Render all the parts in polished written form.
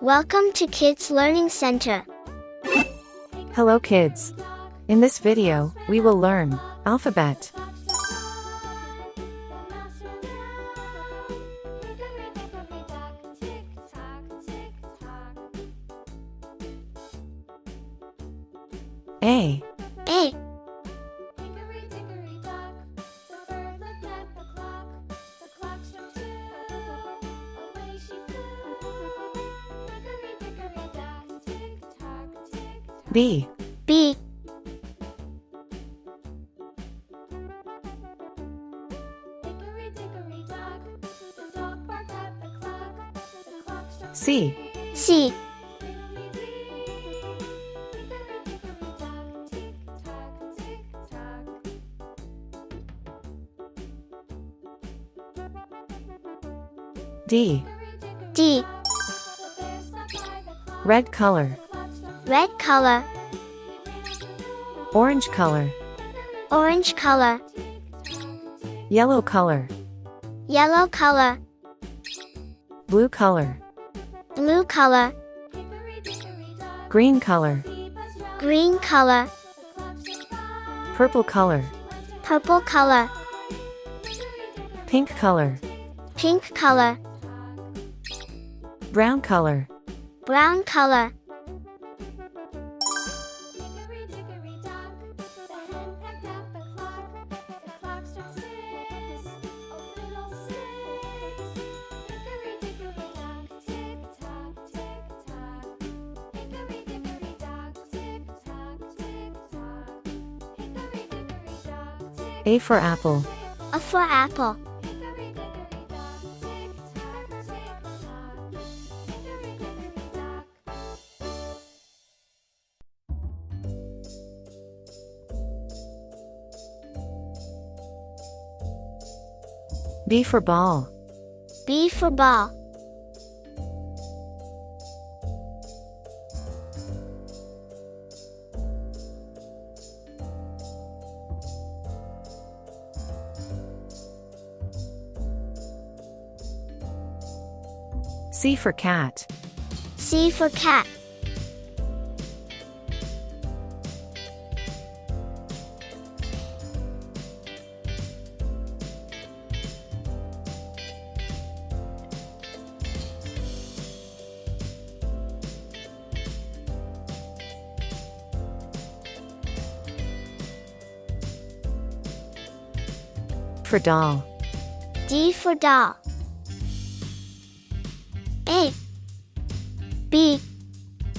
Welcome to Kids Learning Center. Hello kids. In this video, we will learn alphabet. A. A. B. B. C. C. D. D. Red color. Red color. Orange color. Orange color. Yellow color. Yellow color. Blue color. Blue color. Green color. Green color. Purple color. Purple color. Pink color. Pink color. Brown color. Brown color. A for apple. A for apple. B for ball. B for ball. C for cat. C for cat. For doll. D for doll. A. B.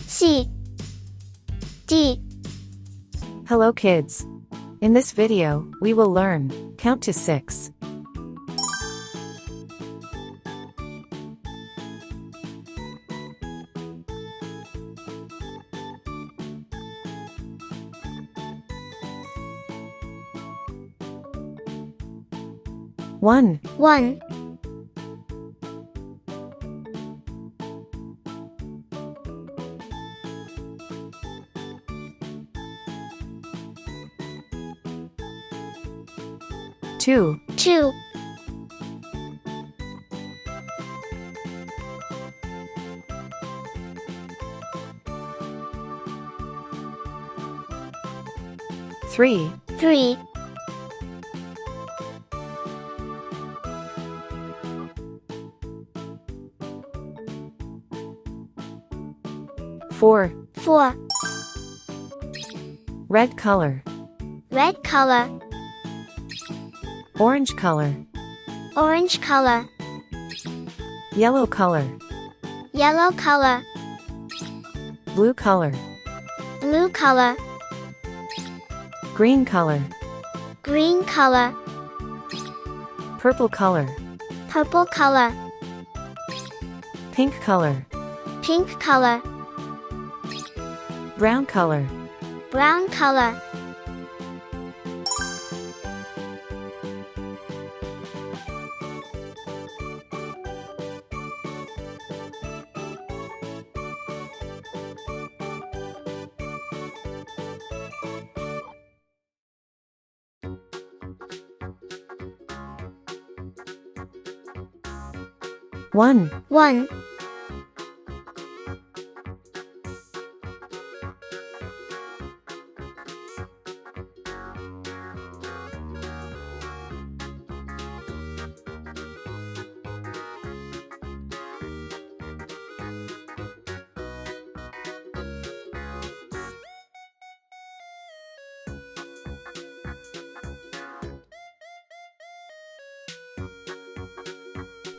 C. D. Hello kids. In this video, we will learn count to 6. One. 1. 2. 2. 3. 3. 4. 4. Red color. Red color. Orange color. Orange color. Yellow color. Yellow color. Blue color. Blue color. Green color. Green color. Purple color. Purple color. Pink color. Pink color. Brown color. Brown color. One. 1.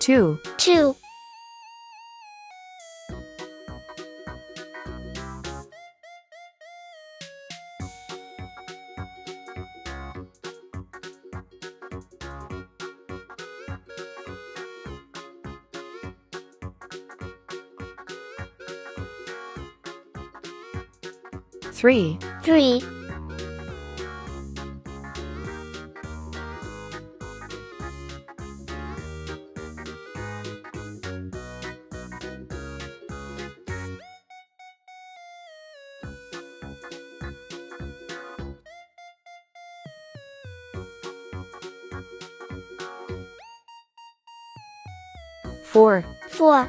2, 2, 3, 3, 4, 4,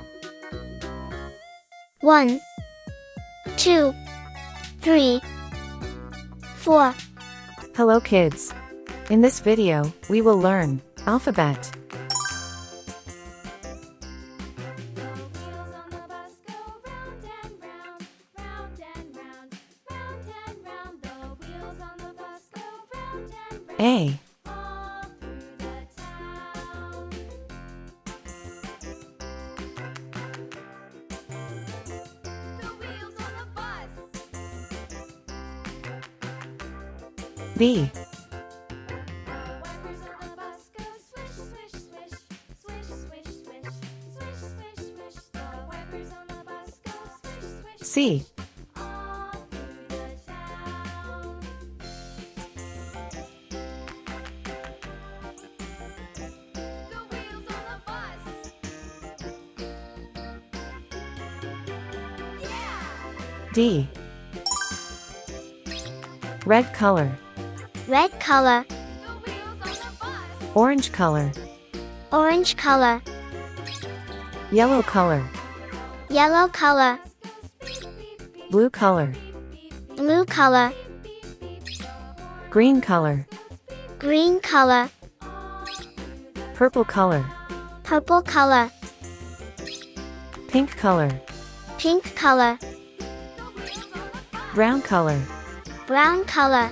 1, 2, 3, 4. Hello kids! In this video, we will learn alphabet. A, B, C, D, red color, Red color, orange color, orange color, yellow color, yellow color, blue color, blue color, green color, green color, purple color, purple color, pink color, pink color, brown color, brown color.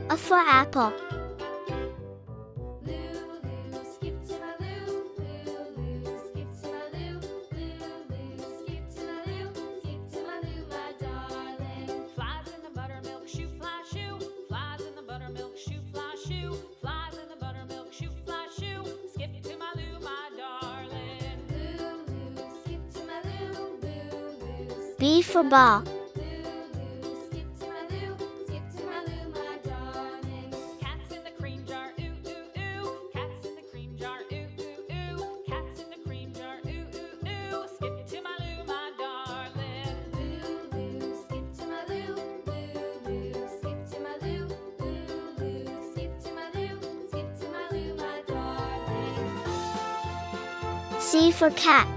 A for apple. B for ball. C for cat.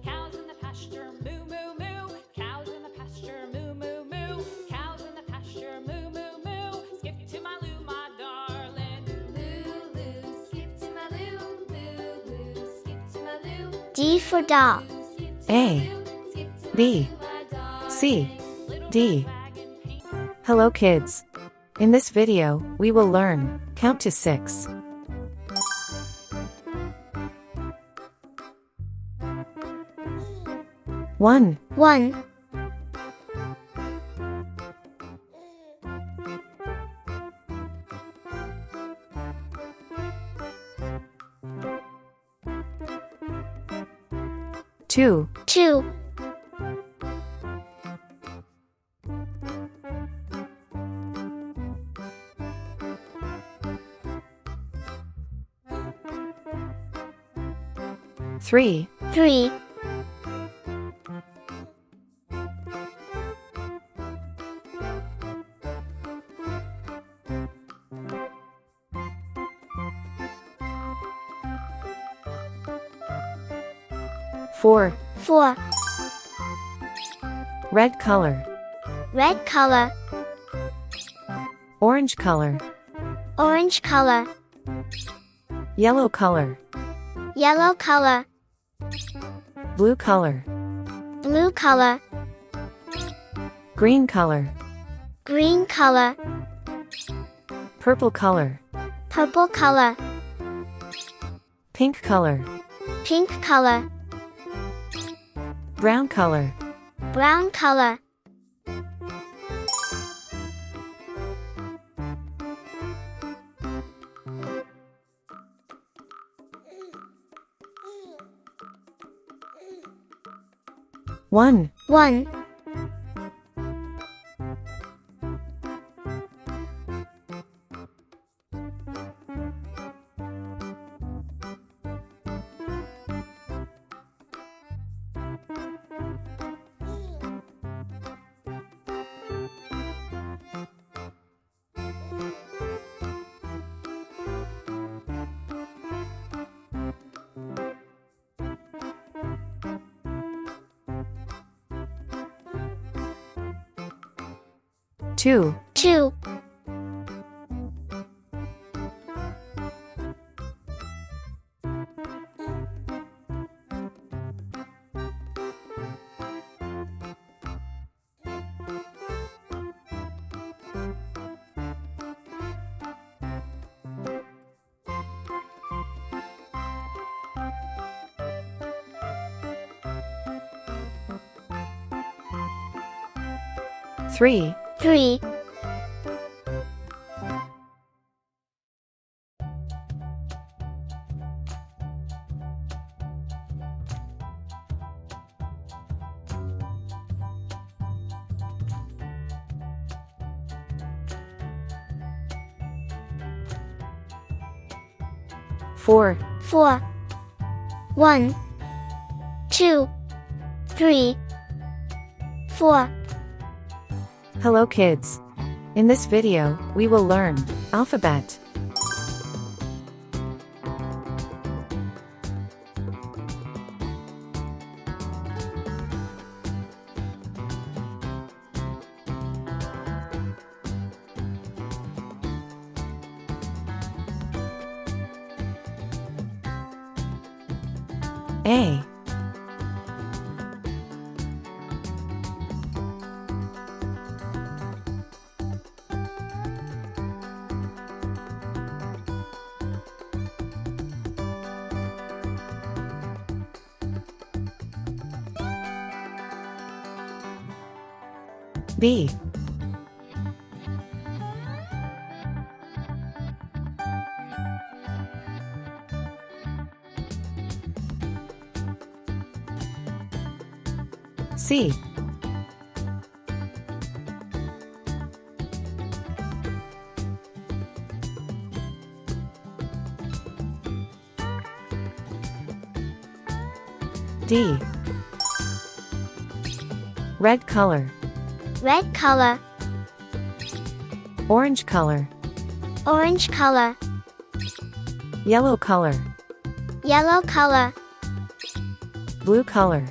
Cows in the pasture, moo moo moo. Cows in the pasture, moo moo moo. Cows in the pasture, moo moo moo. Skip to my loo, my darling. Loo loo, skip to my loo. Loo loo, skip to my loo. D for doll. A, B, C, D. Hello kids! In this video, we will learn count to 6. One, 1, 2, 2, 3, 3, 4, 4. 4. Red color. Red color. Orange color. Orange color. Yellow color. Yellow color. Blue color. Blue color. Green color. Green color. Purple color. Purple color. Pink color. Pink color. Brown color. Brown color. One. 1. 2. 2. 3. 3. 4. 4. 1. 2. 3. 4. Hello kids. In this video, we will learn alphabet. A. B. C. D. Red color. Red color. Orange color. Orange color. Yellow color. Yellow color. Blue color.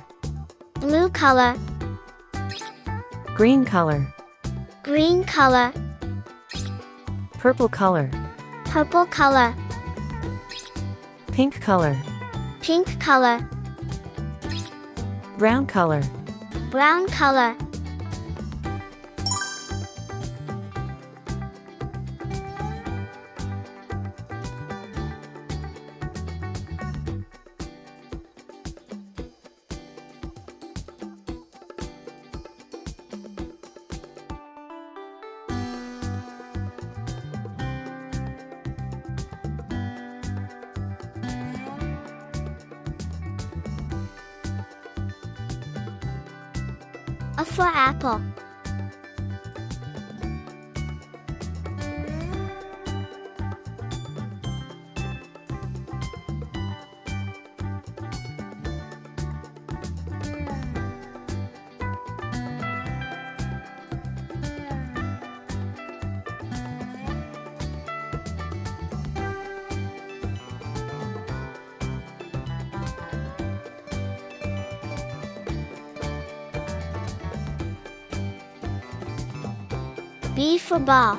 Blue color. Green color. Green color. Purple color. Purple color. Pink color. Pink color. Brown color. Brown color. A for apple. B for ball.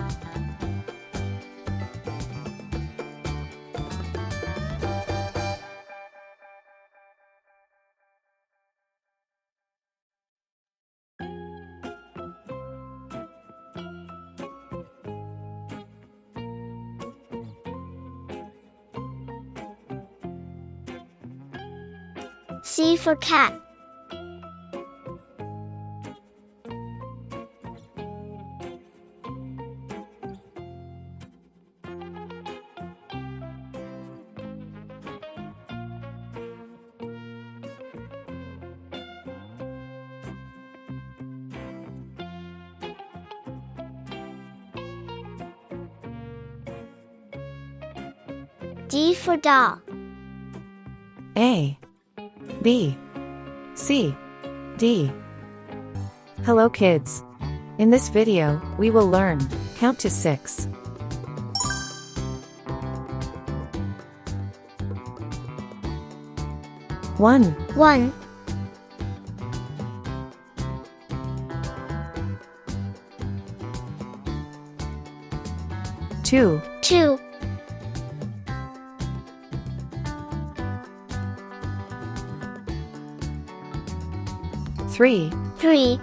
C for cat. D for doll. A, B, C, D. Hello kids. In this video, we will learn, count to 6. One, 1, 2, 2, 3, 3,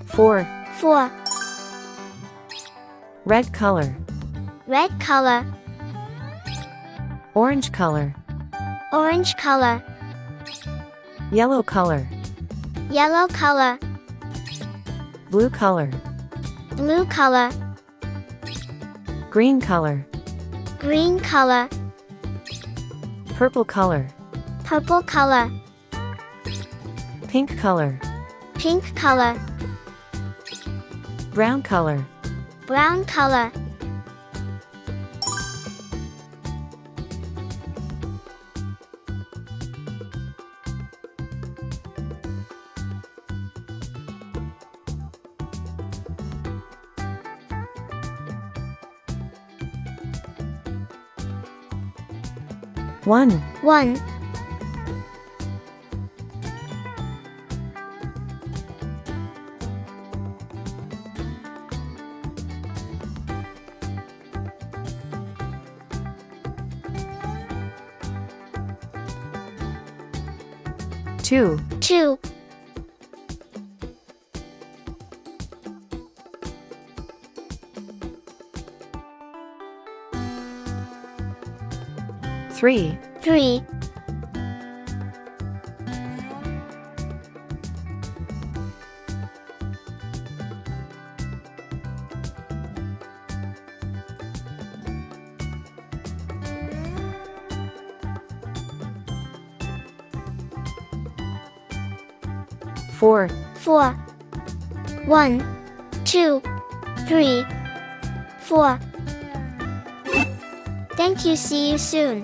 4. 4. Red color, Red color, orange color, orange color, yellow color, yellow color, blue color, blue color, green color, green color, purple color, purple color, pink color, pink color, brown color. brown color. One, 1, 2, 2, 3, 3, 4. 4. 1, 2, 3, 4. Thank you. See you soon.